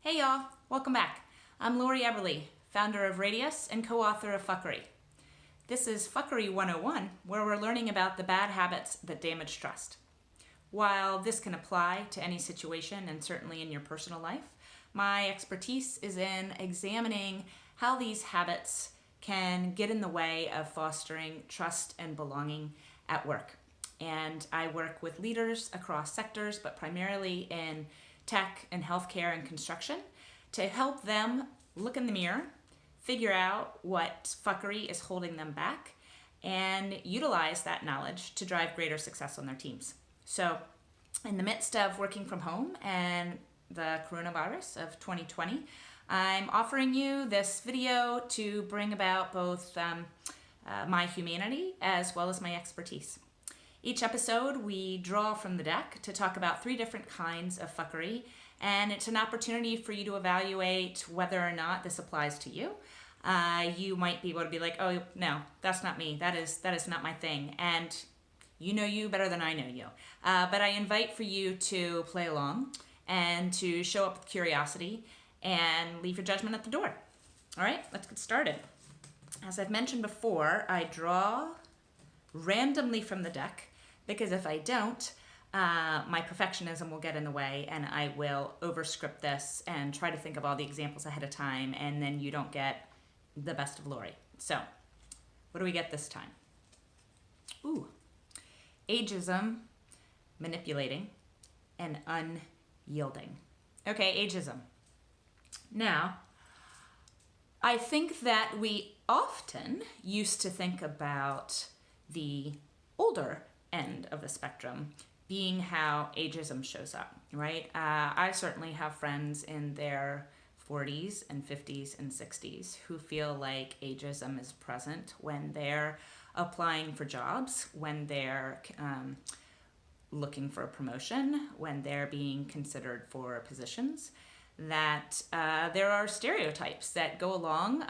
Hey y'all, welcome back. I'm Lori Eberly, founder of Radius and co-author of Fuckery. This is Fuckery 101, where we're learning about the bad habits that damage trust. While this can apply to any situation and certainly in your personal life, my expertise is in examining how these habits can get in the way of fostering trust and belonging at work. And I work with leaders across sectors, but primarily in tech and healthcare and construction, to help them look in the mirror, figure out what fuckery is holding them back, and utilize that knowledge to drive greater success on their teams. So in the midst of working from home and the coronavirus of 2020, I'm offering you this video to bring about both my humanity as well as my expertise. Each episode, we draw from the deck to talk about 3 different kinds of fuckery, and it's an opportunity for you to evaluate whether or not this applies to you. You might be able to be like, oh, no, that's not me. That is not my thing. And you know you better than I know you. But I invite for you to play along and to show up with curiosity and leave your judgment at the door. All right, let's get started. As I've mentioned before, I draw randomly from the deck, because if I don't, my perfectionism will get in the way and I will overscript this and try to think of all the examples ahead of time, and then you don't get the best of Lori. So, what do we get this time? Ooh, ageism, manipulating, and unyielding. Okay, ageism. Now, I think that we often used to think about the older end of the spectrum being how ageism shows up, right? I certainly have friends in their 40s and 50s and 60s who feel like ageism is present when they're applying for jobs, when they're looking for a promotion, when they're being considered for positions, that there are stereotypes that go along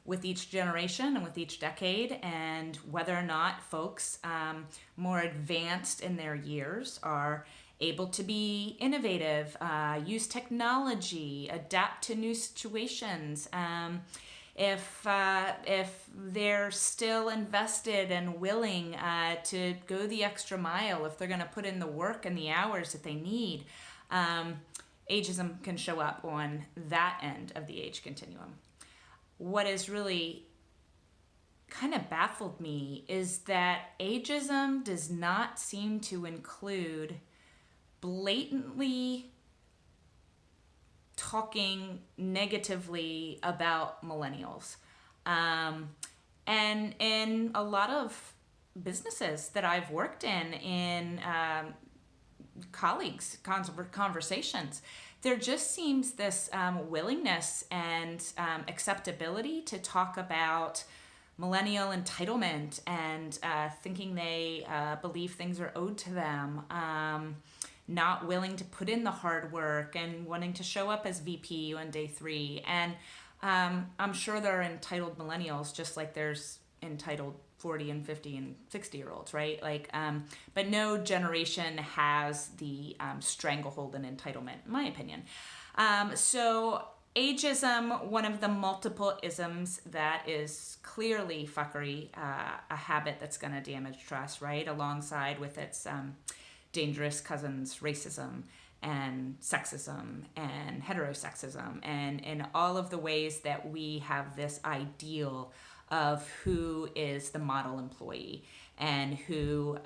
with each generation and with each decade, and whether or not folks more advanced in their years are able to be innovative, use technology, adapt to new situations, if they're still invested and willing to go the extra mile, if they're going to put in the work and the hours that they need. Ageism can show up on that end of the age continuum. What has really kind of baffled me is that ageism does not seem to include blatantly talking negatively about millennials. And in a lot of businesses that I've worked in colleagues, conversations, there just seems this willingness and acceptability to talk about millennial entitlement and thinking they believe things are owed to them, not willing to put in the hard work and wanting to show up as VP on day 3. And I'm sure there are entitled millennials, just like there's entitled 40 and 50 and 60-year-olds, right? But no generation has the stranglehold and entitlement, in my opinion. So ageism, one of the multiple isms that is clearly fuckery, a habit that's going to damage trust, right? Alongside with its dangerous cousins, racism and sexism and heterosexism, and in all of the ways that we have this ideal of who is the model employee and who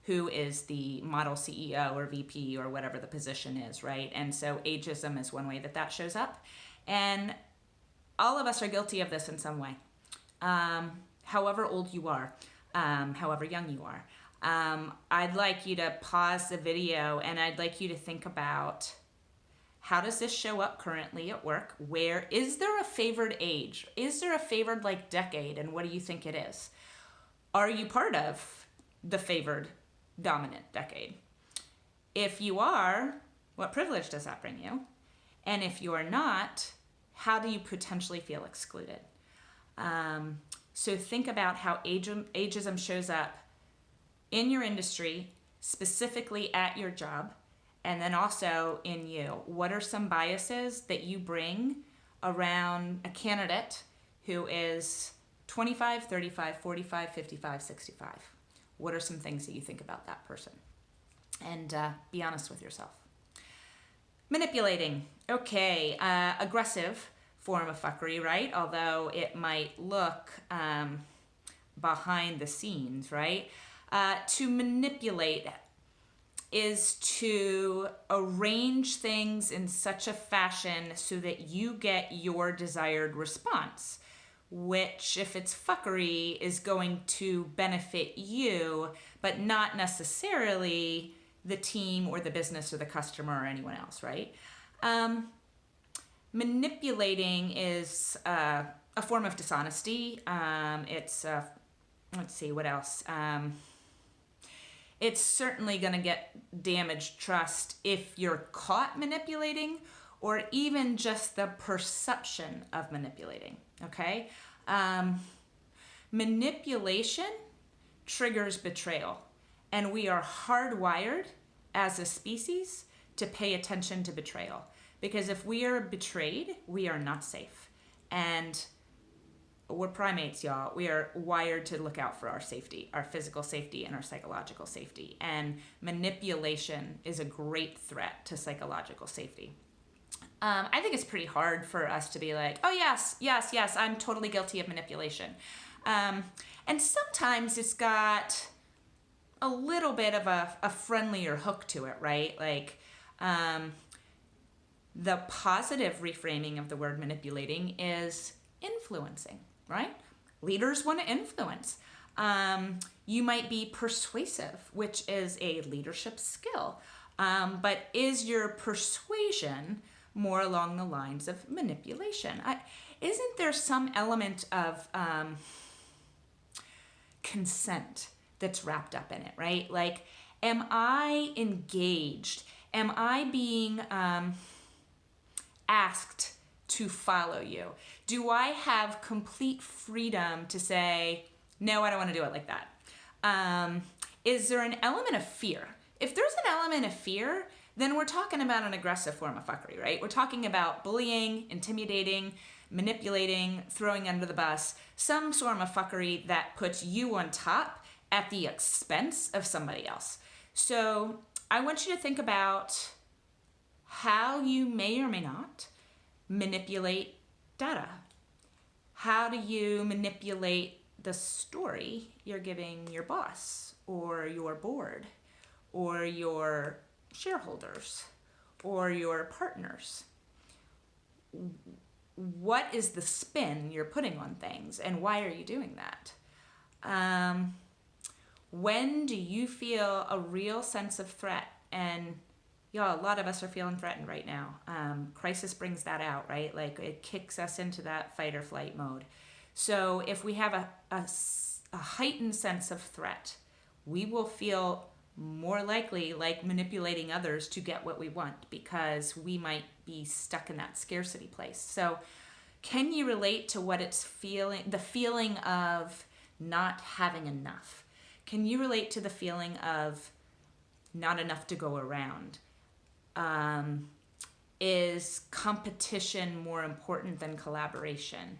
is the model CEO or VP or whatever the position is, right? And so ageism is one way that shows up. And all of us are guilty of this in some way. However old you are, however young you are. I'd like you to pause the video and I'd like you to think about, how does this show up currently at work? Where is there a favored age? Is there a favored decade? And what do you think it is? Are you part of the favored dominant decade? If you are, what privilege does that bring you? And if you are not, how do you potentially feel excluded? So think about how ageism shows up in your industry, specifically at your job, And then also in you, what are some biases that you bring around a candidate who is 25, 35, 45, 55, 65? What are some things that you think about that person? And be honest with yourself. Manipulating. Okay, aggressive form of fuckery, right? Although it might look behind the scenes, right? To manipulate is to arrange things in such a fashion so that you get your desired response, which, if it's fuckery, is going to benefit you, but not necessarily the team or the business or the customer or anyone else, right? Manipulating is a form of dishonesty. It's, let's see, what else? It's certainly going to get damaged trust if you're caught manipulating, or even just the perception of manipulating, okay? Manipulation triggers betrayal, and we are hardwired as a species to pay attention to betrayal, because if we are betrayed, we are not safe. And we're primates, y'all. We are wired to look out for our safety, our physical safety and our psychological safety. And manipulation is a great threat to psychological safety. I think it's pretty hard for us to be like, oh, yes, I'm totally guilty of manipulation. And sometimes it's got a little bit of a friendlier hook to it, right? Like the positive reframing of the word manipulating is influencing, right? Leaders want to influence. You might be persuasive, which is a leadership skill. But is your persuasion more along the lines of manipulation? Isn't there some element of consent that's wrapped up in it, right? Like, am I engaged? Am I being asked to follow you? Do I have complete freedom to say, no, I don't want to do it like that? Is there an element of fear? If there's an element of fear, then we're talking about an aggressive form of fuckery, right? We're talking about bullying, intimidating, manipulating, throwing under the bus, some sort of fuckery that puts you on top at the expense of somebody else. So I want you to think about how you may or may not manipulate data. How do you manipulate the story you're giving your boss or your board or your shareholders or your partners? What is the spin you're putting on things, and why are you doing that? When do you feel a real sense of threat? And y'all, a lot of us are feeling threatened right now. Crisis brings that out, right? Like, it kicks us into that fight or flight mode. So if we have a heightened sense of threat, we will feel more likely like manipulating others to get what we want, because we might be stuck in that scarcity place. So can you relate to what it's feeling, the feeling of not having enough? Can you relate to the feeling of not enough to go around? Is competition more important than collaboration?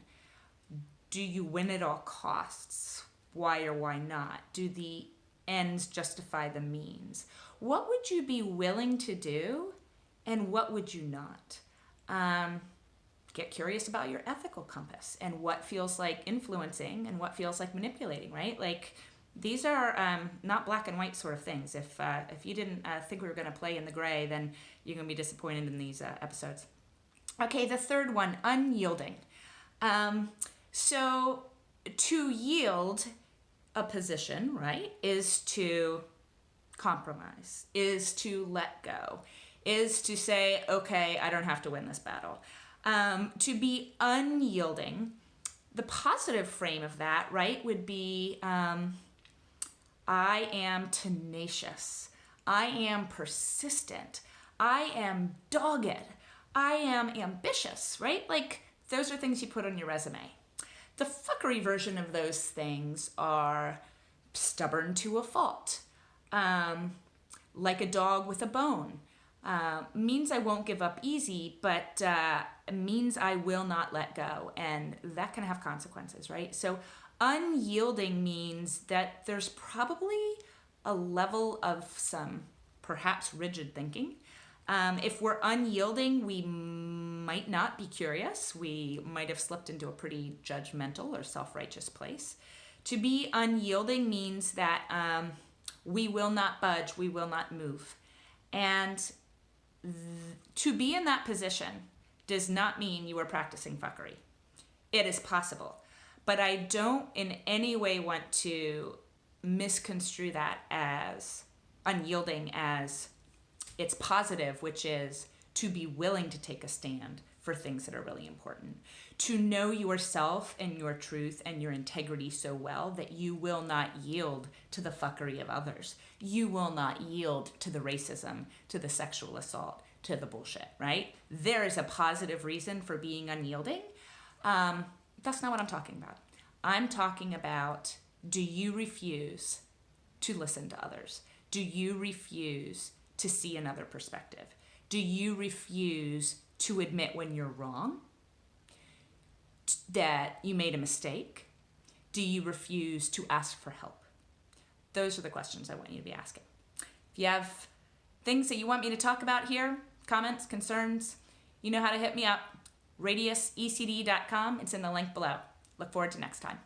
Do you win at all costs? Why or why not? Do the ends justify the means? What would you be willing to do, and what would you not? Get curious about your ethical compass and what feels like influencing and what feels like manipulating, right? Like, these are not black and white sort of things. If you didn't think we were going to play in the gray, then you're going to be disappointed in these episodes. Okay, the third one, unyielding. So to yield a position, right, is to compromise, is to let go, is to say, okay, I don't have to win this battle. To be unyielding, the positive frame of that, right, would be I am tenacious. I am persistent. I am dogged. I am ambitious, right? Like, those are things you put on your resume. The fuckery version of those things are stubborn to a fault, like a dog with a bone, means I won't give up easy, but means I will not let go. And that can have consequences, right? So unyielding means that there's probably a level of some perhaps rigid thinking. If we're unyielding, we might not be curious. We might have slipped into a pretty judgmental or self-righteous place. To be unyielding means that we will not budge, we will not move. And to be in that position does not mean you are practicing fuckery. It is possible. But I don't in any way want to misconstrue that as unyielding as it's positive, which is to be willing to take a stand for things that are really important. To know yourself and your truth and your integrity so well that you will not yield to the fuckery of others. You will not yield to the racism, to the sexual assault, to the bullshit, right? There is a positive reason for being unyielding. That's not what I'm talking about. I'm talking about, do you refuse to listen to others? Do you refuse to see another perspective? Do you refuse to admit when you're wrong, that you made a mistake? Do you refuse to ask for help? Those are the questions I want you to be asking. If you have things that you want me to talk about here, comments, concerns, you know how to hit me up. RadiusECD.com. It's in the link below. Look forward to next time.